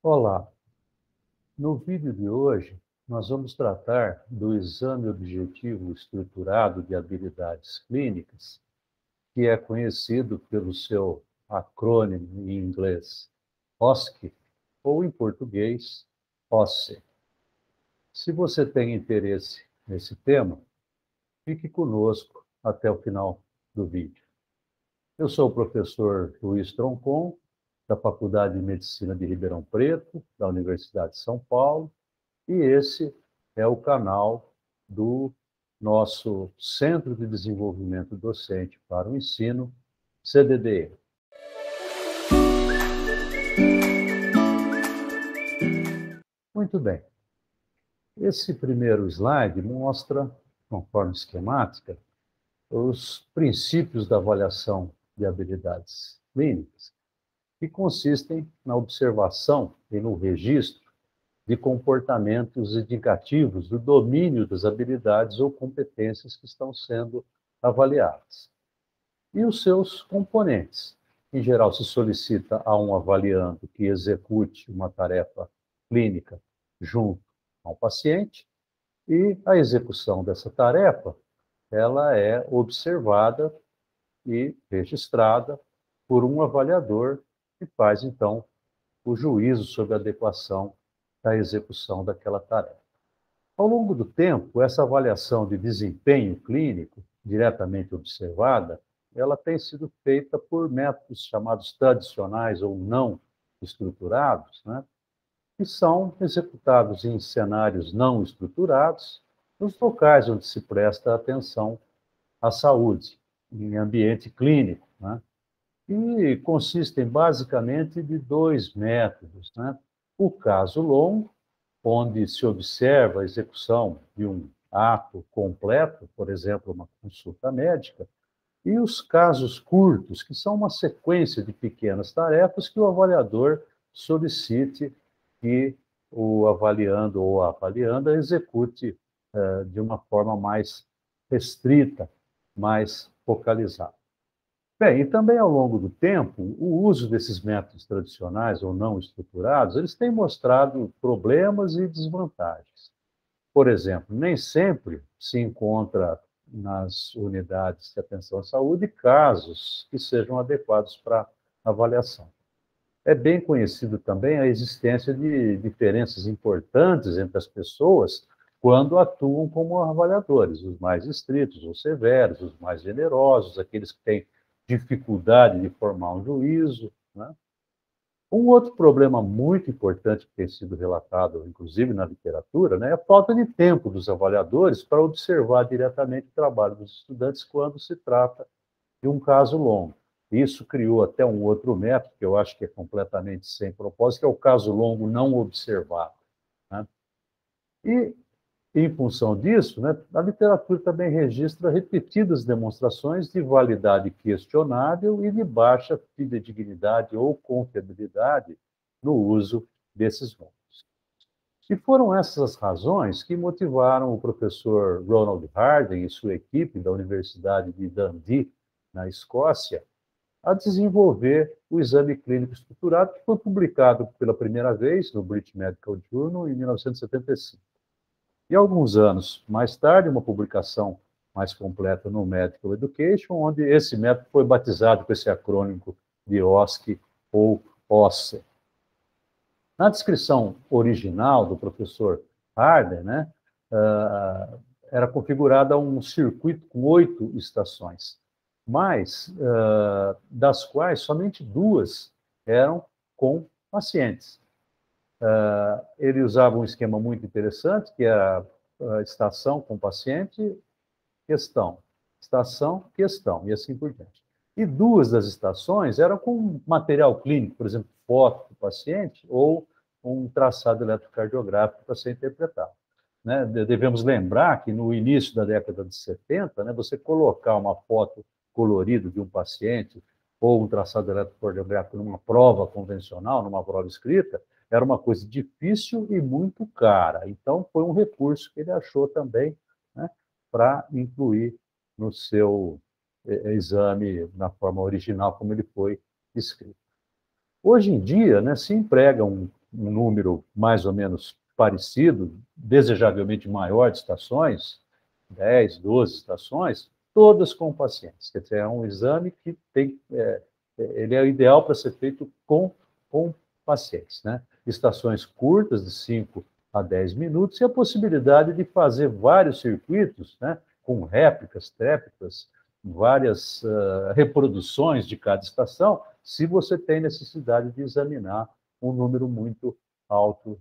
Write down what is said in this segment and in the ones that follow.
Olá, no vídeo de hoje nós vamos tratar do exame objetivo estruturado de habilidades clínicas, que é conhecido pelo seu acrônimo em inglês OSCE, ou em português OSCE. Se você tem interesse nesse tema, fique conosco até o final do vídeo. Eu sou o professor Luiz Troncon, da Faculdade de Medicina de Ribeirão Preto, da Universidade de São Paulo, e esse é o canal do nosso Centro de Desenvolvimento Docente para o Ensino, CDDE. Muito bem. Esse primeiro slide mostra, conforme esquemática, os princípios da avaliação de habilidades clínicas, que consistem na observação e no registro de comportamentos indicativos do domínio das habilidades ou competências que estão sendo avaliadas. E os seus componentes. Em geral, se solicita a um avaliando que execute uma tarefa clínica junto ao paciente, e a execução dessa tarefa, ela é observada e registrada por um avaliador que faz, então, o juízo sobre a adequação da execução daquela tarefa. Ao longo do tempo, essa avaliação de desempenho clínico, diretamente observada, ela tem sido feita por métodos chamados tradicionais ou não estruturados, né, que são executados em cenários não estruturados, nos locais onde se presta atenção à saúde, em ambiente clínico, né, e consistem basicamente de dois métodos, né? O caso longo, onde se observa a execução de um ato completo, por exemplo, uma consulta médica, e os casos curtos, que são uma sequência de pequenas tarefas que o avaliador solicite que o avaliando ou a avalianda execute de uma forma mais restrita, mais focalizada. Bem, e também ao longo do tempo, o uso desses métodos tradicionais ou não estruturados, eles têm mostrado problemas e desvantagens. Por exemplo, nem sempre se encontra nas unidades de atenção à saúde casos que sejam adequados para avaliação. É bem conhecido também a existência de diferenças importantes entre as pessoas quando atuam como avaliadores, os mais estritos ou severos, os mais generosos, aqueles que têm dificuldade de formar um juízo, né? Um outro problema muito importante que tem sido relatado, inclusive na literatura, né, é a falta de tempo dos avaliadores para observar diretamente o trabalho dos estudantes quando se trata de um caso longo. Isso criou até um outro método, que eu acho que é completamente sem propósito, que é o caso longo não observado, né? E, em função disso, né, a literatura também registra repetidas demonstrações de validade questionável e de baixa fidedignidade ou confiabilidade no uso desses números. E foram essas as razões que motivaram o professor Ronald Harden e sua equipe da Universidade de Dundee, na Escócia, a desenvolver o exame clínico estruturado, que foi publicado pela primeira vez no British Medical Journal em 1975. E alguns anos mais tarde, uma publicação mais completa no Medical Education, onde esse método foi batizado com esse acrônimo de OSCE ou OSCE. Na descrição original do professor Harder, né, era configurada um circuito com 8 estações, mas das quais somente 2 eram com pacientes. Ele usava um esquema muito interessante, que era estação com paciente, questão, estação, questão, e assim por diante. E 2 das estações eram com material clínico, por exemplo, foto do paciente ou um traçado eletrocardiográfico para ser interpretado. Né? Devemos lembrar que no início da década de 70, né, você colocar uma foto colorida de um paciente ou um traçado eletrocardiográfico numa prova convencional, numa prova escrita, era uma coisa difícil e muito cara. Então, foi um recurso que ele achou também, né, para incluir no seu exame na forma original como ele foi escrito. Hoje em dia, né, se emprega um um número mais ou menos parecido, desejavelmente maior de estações, 10, 12 estações, todas com pacientes. Quer dizer, é um exame que ele é ideal para ser feito com pacientes, né? Estações curtas, de 5 a 10 minutos, e a possibilidade de fazer vários circuitos, né? Com réplicas, tréplicas, várias reproduções de cada estação, se você tem necessidade de examinar um número muito alto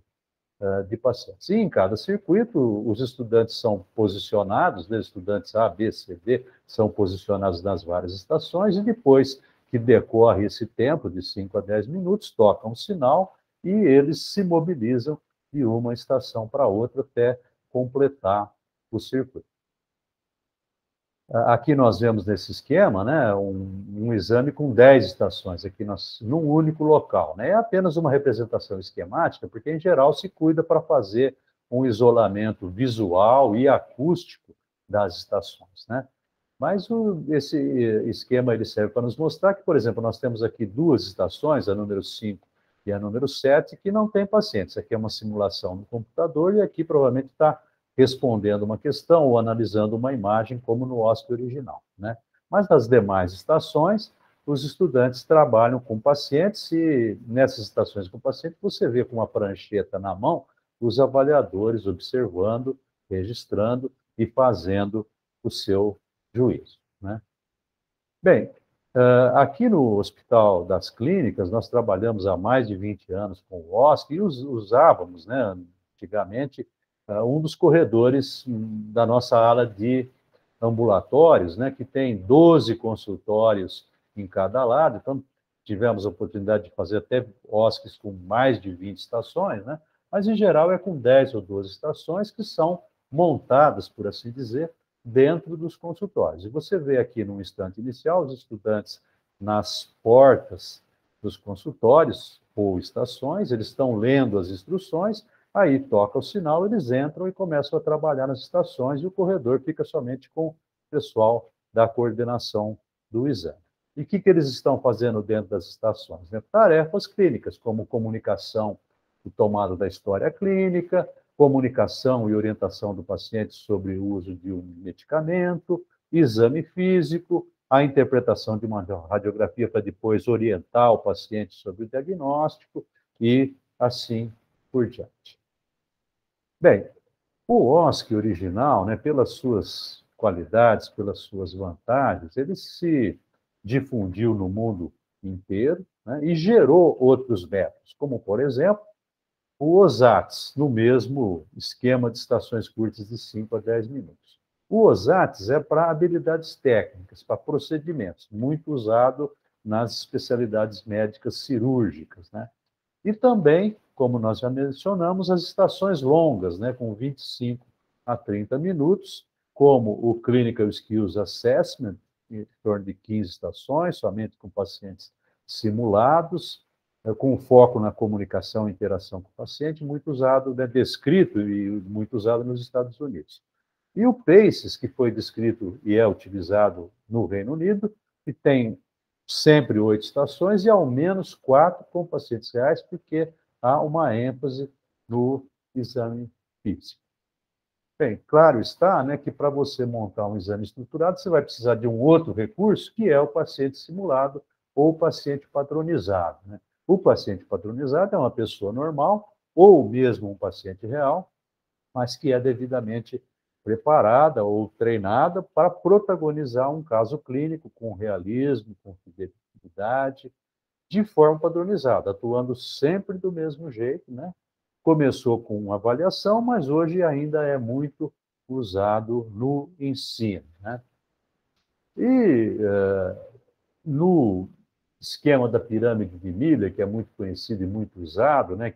de pacientes. E em cada circuito, os estudantes são posicionados, né, estudantes A, B, C, D, são posicionados nas várias estações, e depois que decorre esse tempo, de 5 a 10 minutos, tocam um sinal e eles se mobilizam de uma estação para outra até completar o circuito. Aqui nós vemos nesse esquema, né, um exame com 10 estações, aqui num único local. Né? É apenas uma representação esquemática, porque, em geral, se cuida para fazer um isolamento visual e acústico das estações. Né? Mas esse esquema ele serve para nos mostrar que, por exemplo, nós temos aqui duas estações, a número 5 e a número 7, que não tem pacientes. Aqui é uma simulação no computador e aqui provavelmente está respondendo uma questão ou analisando uma imagem, como no OSCE original. Né? Mas nas demais estações, os estudantes trabalham com pacientes e nessas estações com pacientes você vê com uma prancheta na mão os avaliadores observando, registrando e fazendo o seu juízo. Né? Bem, aqui no Hospital das Clínicas, nós trabalhamos há mais de 20 anos com o OSCE e usávamos, né, antigamente, um dos corredores da nossa ala de ambulatórios, né, que tem 12 consultórios em cada lado. Então, tivemos a oportunidade de fazer até OSCEs com mais de 20 estações, né, mas, em geral, é com 10 ou 12 estações que são montadas, por assim dizer, dentro dos consultórios. E você vê aqui, no instante inicial, os estudantes nas portas dos consultórios ou estações, eles estão lendo as instruções, aí toca o sinal, eles entram e começam a trabalhar nas estações, e o corredor fica somente com o pessoal da coordenação do exame. E o que eles estão fazendo dentro das estações? Né? Tarefas clínicas, como comunicação, o tomado da história clínica, comunicação e orientação do paciente sobre o uso de um medicamento, exame físico, a interpretação de uma radiografia para depois orientar o paciente sobre o diagnóstico e assim por diante. Bem, o OSCE original, né, pelas suas qualidades, pelas suas vantagens, ele se difundiu no mundo inteiro, né, e gerou outros métodos, como, por exemplo, o OSATS, no mesmo esquema de estações curtas de 5 a 10 minutos. O OSATS é para habilidades técnicas, para procedimentos, muito usado nas especialidades médicas cirúrgicas, né? E também, como nós já mencionamos, as estações longas, né, com 25 a 30 minutos, como o Clinical Skills Assessment, em torno de 15 estações, somente com pacientes simulados, com foco na comunicação e interação com o paciente, muito usado, né, descrito e muito usado nos Estados Unidos. E o PACES, que foi descrito e é utilizado no Reino Unido, que tem sempre 8 estações e ao menos 4 com pacientes reais, porque há uma ênfase no exame físico. Bem, claro está, né, que para você montar um exame estruturado, você vai precisar de um outro recurso, que é o paciente simulado ou o paciente padronizado. Né? O paciente padronizado é uma pessoa normal, ou mesmo um paciente real, mas que é devidamente preparada ou treinada para protagonizar um caso clínico com realismo, com fidelidade, de forma padronizada, atuando sempre do mesmo jeito, né? Começou com uma avaliação, mas hoje ainda é muito usado no ensino, né? E no esquema da pirâmide de Miller, que é muito conhecido e muito usado, né,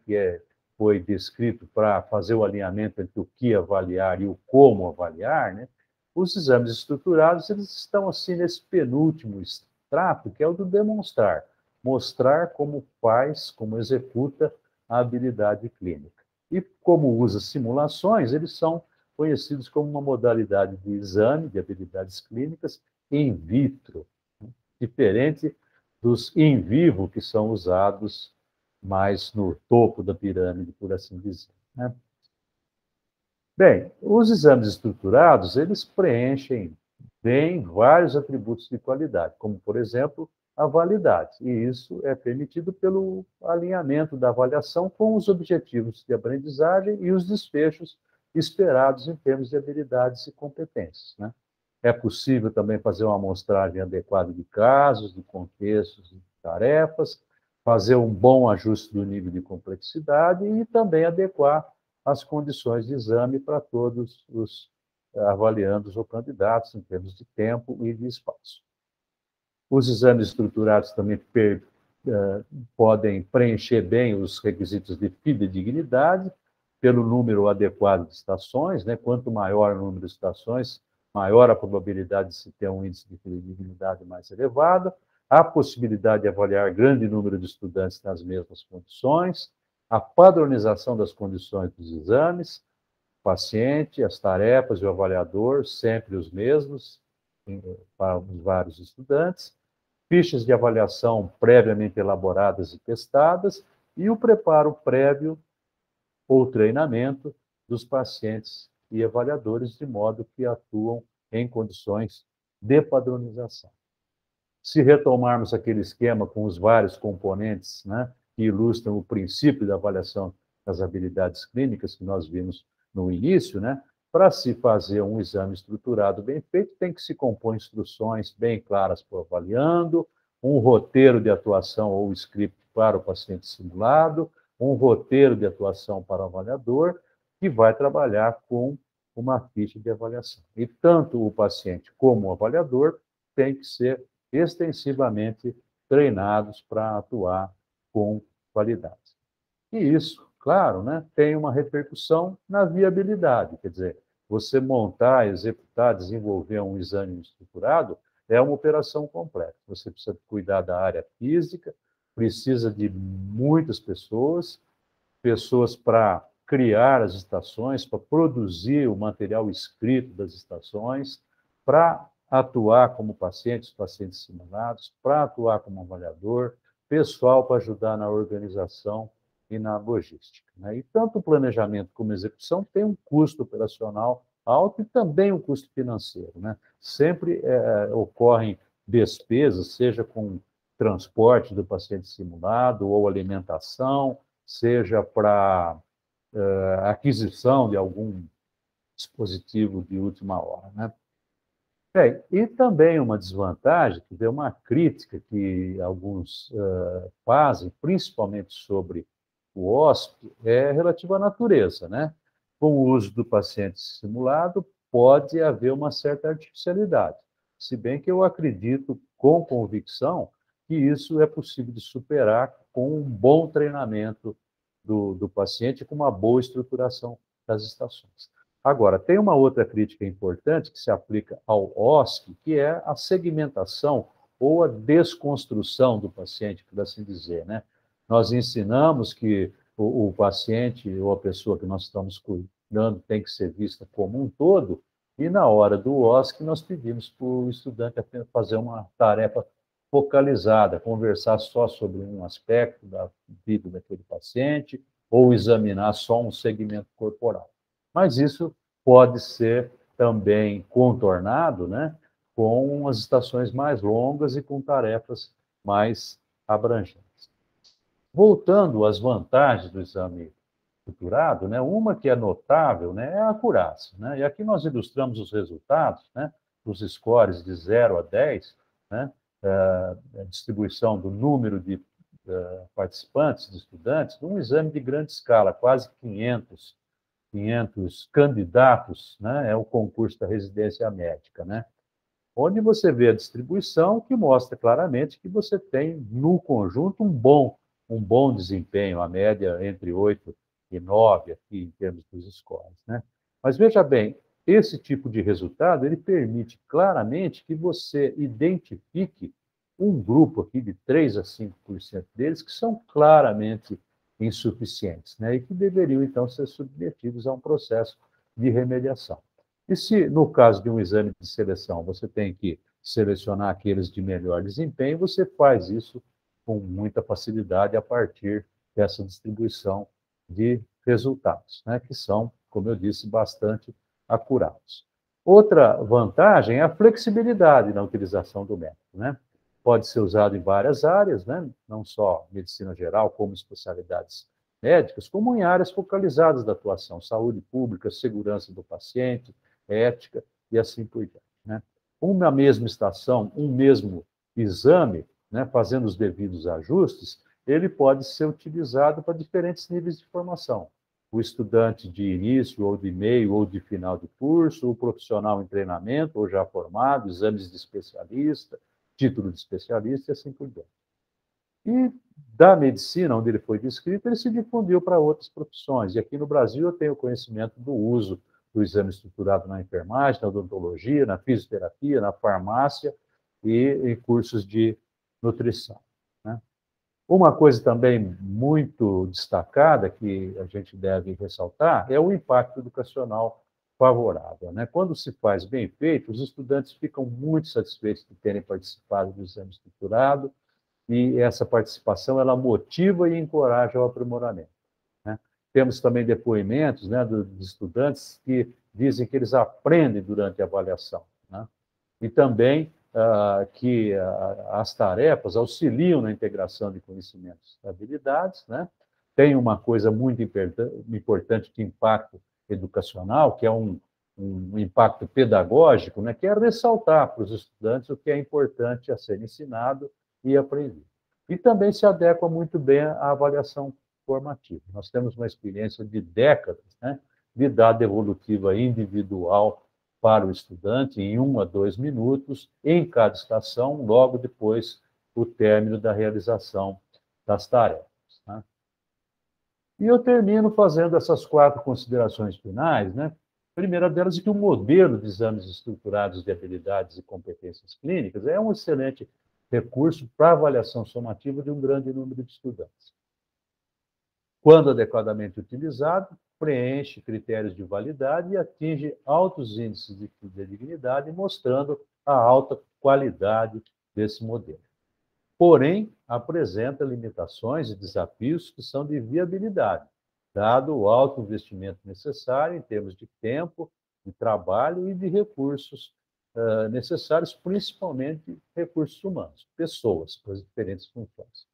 foi descrito para fazer o alinhamento entre o que avaliar e o como avaliar, né, os exames estruturados eles estão assim nesse penúltimo extrato, que é o do demonstrar, mostrar como faz, como executa a habilidade clínica. E como usa simulações, eles são conhecidos como uma modalidade de exame de habilidades clínicas in vitro, diferente dos in vivo que são usados mais no topo da pirâmide, por assim dizer, né? Bem, os exames estruturados, eles preenchem bem vários atributos de qualidade, como, por exemplo, a validade. E isso é permitido pelo alinhamento da avaliação com os objetivos de aprendizagem e os desfechos esperados em termos de habilidades e competências, né? É possível também fazer uma amostragem adequada de casos, de contextos, de tarefas, fazer um bom ajuste do nível de complexidade e também adequar as condições de exame para todos os avaliandos ou candidatos, em termos de tempo e de espaço. Os exames estruturados também podem preencher bem os requisitos de fidedignidade, pelo número adequado de estações, né? Quanto maior o número de estações, maior a probabilidade de se ter um índice de fidedignidade mais elevado, a possibilidade de avaliar grande número de estudantes nas mesmas condições, a padronização das condições dos exames, o paciente, as tarefas e o avaliador, sempre os mesmos, para os vários estudantes, fichas de avaliação previamente elaboradas e testadas, e o preparo prévio ou treinamento dos pacientes e avaliadores, de modo que atuam em condições de padronização. Se retomarmos aquele esquema com os vários componentes, né, que ilustram o princípio da avaliação das habilidades clínicas que nós vimos no início, né, para se fazer um exame estruturado bem feito, tem que se compor instruções bem claras para o avaliando, um roteiro de atuação ou script para o paciente simulado, um roteiro de atuação para o avaliador, que vai trabalhar com uma ficha de avaliação. E tanto o paciente como o avaliador têm que ser extensivamente treinados para atuar com qualidade. E isso, claro, né, tem uma repercussão na viabilidade, quer dizer, você montar, executar, desenvolver um exame estruturado é uma operação completa. Você precisa cuidar da área física, precisa de muitas pessoas, pessoas para criar as estações, para produzir o material escrito das estações, para atuar como pacientes simulados, para atuar como avaliador, pessoal para ajudar na organização e na logística, né? E tanto o planejamento como a execução tem um custo operacional alto e também um custo financeiro, né? Sempre ocorrem despesas, seja com transporte do paciente simulado ou alimentação, seja para aquisição de algum dispositivo de última hora, né? E também uma desvantagem, que é uma crítica que alguns fazem, principalmente sobre o hóspede, é relativa à natureza, né? Com o uso do paciente simulado, pode haver uma certa artificialidade, se bem que eu acredito com convicção que isso é possível de superar com um bom treinamento do paciente, com uma boa estruturação das estações. Agora, tem uma outra crítica importante que se aplica ao OSCE, que é a segmentação ou a desconstrução do paciente, por assim dizer, né? Nós ensinamos que o paciente ou a pessoa que nós estamos cuidando tem que ser vista como um todo, e na hora do OSCE nós pedimos para o estudante fazer uma tarefa focalizada, conversar só sobre um aspecto da vida daquele paciente, ou examinar só um segmento corporal. Mas isso pode ser também contornado, né, com as estações mais longas e com tarefas mais abrangentes. Voltando às vantagens do exame estruturado, né, uma que é notável, né, é a acurácia, né? E aqui nós ilustramos os resultados, né, dos scores de 0 a 10, né, a distribuição do número de participantes, de estudantes, num exame de grande escala, quase 500 candidatos, né, é o concurso da residência médica, né, onde você vê a distribuição que mostra claramente que você tem, no conjunto, um bom desempenho, a média entre 8 e 9 aqui em termos dos scores, né? Mas veja bem, esse tipo de resultado, ele permite claramente que você identifique um grupo aqui de 3 a 5% deles que são claramente insuficientes, né? E que deveriam, então, ser submetidos a um processo de remediação. E se, no caso de um exame de seleção, você tem que selecionar aqueles de melhor desempenho, você faz isso com muita facilidade a partir dessa distribuição de resultados, né, que são, como eu disse, bastante acurados. Outra vantagem é a flexibilidade na utilização do método, né? Pode ser usado em várias áreas, né? Não só medicina geral, como especialidades médicas, como em áreas focalizadas da atuação, saúde pública, segurança do paciente, ética e assim por diante, né? Uma mesma estação, um mesmo exame, né, fazendo os devidos ajustes, ele pode ser utilizado para diferentes níveis de formação. O estudante de início, ou de meio, ou de final de curso, o profissional em treinamento, ou já formado, exames de especialista, título de especialista e assim por diante. E da medicina, onde ele foi descrito, ele se difundiu para outras profissões. E aqui no Brasil eu tenho conhecimento do uso do exame estruturado na enfermagem, na odontologia, na fisioterapia, na farmácia e em cursos de nutrição, né? Uma coisa também muito destacada que a gente deve ressaltar é o impacto educacional favorável, né? Quando se faz bem feito, os estudantes ficam muito satisfeitos de terem participado do exame estruturado e essa participação ela motiva e encoraja o aprimoramento, né? Temos também depoimentos, né, dos estudantes que dizem que eles aprendem durante a avaliação, né? E também que as tarefas auxiliam na integração de conhecimentos e habilidades, né? Tem uma coisa muito importante de impacto educacional, que é um impacto pedagógico, né? Que é ressaltar para os estudantes o que é importante a ser ensinado e aprendido. E também se adequa muito bem à avaliação formativa. Nós temos uma experiência de décadas, né, de dado evolutivo individual para o estudante em 1 a 2 minutos em cada estação, logo depois do término da realização das tarefas, né? E eu termino fazendo essas 4 considerações finais, né? A primeira delas é que o modelo de exames estruturados de habilidades e competências clínicas é um excelente recurso para avaliação somativa de um grande número de estudantes. Quando adequadamente utilizado, preenche critérios de validade e atinge altos índices de fidelidade, mostrando a alta qualidade desse modelo. Porém, apresenta limitações e desafios que são de viabilidade, dado o alto investimento necessário em termos de tempo, de trabalho e de recursos necessários, principalmente recursos humanos, pessoas, para as diferentes funções.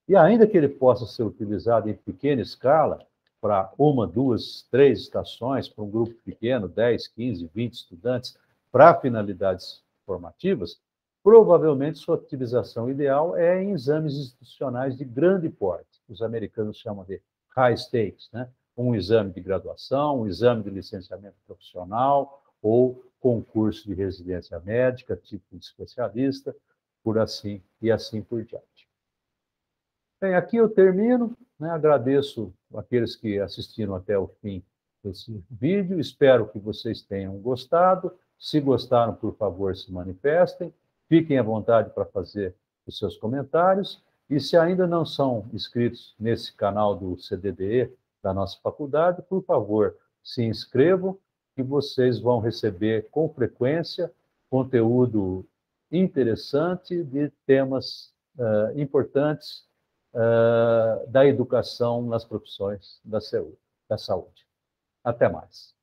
E ainda que ele possa ser utilizado em pequena escala, para 1, 2, 3 estações, para um grupo pequeno, 10, 15, 20 estudantes, para finalidades formativas, provavelmente sua utilização ideal é em exames institucionais de grande porte. Os americanos chamam de high stakes, né? Um exame de graduação, um exame de licenciamento profissional ou concurso de residência médica, tipo de especialista, por assim e assim por diante. Bem, aqui eu termino, né? Agradeço aqueles que assistiram até o fim desse vídeo, espero que vocês tenham gostado. Se gostaram, por favor, se manifestem, fiquem à vontade para fazer os seus comentários, e se ainda não são inscritos nesse canal do CDDE da nossa faculdade, por favor, se inscrevam, que vocês vão receber com frequência conteúdo interessante de temas importantes da educação nas profissões da saúde. Até mais.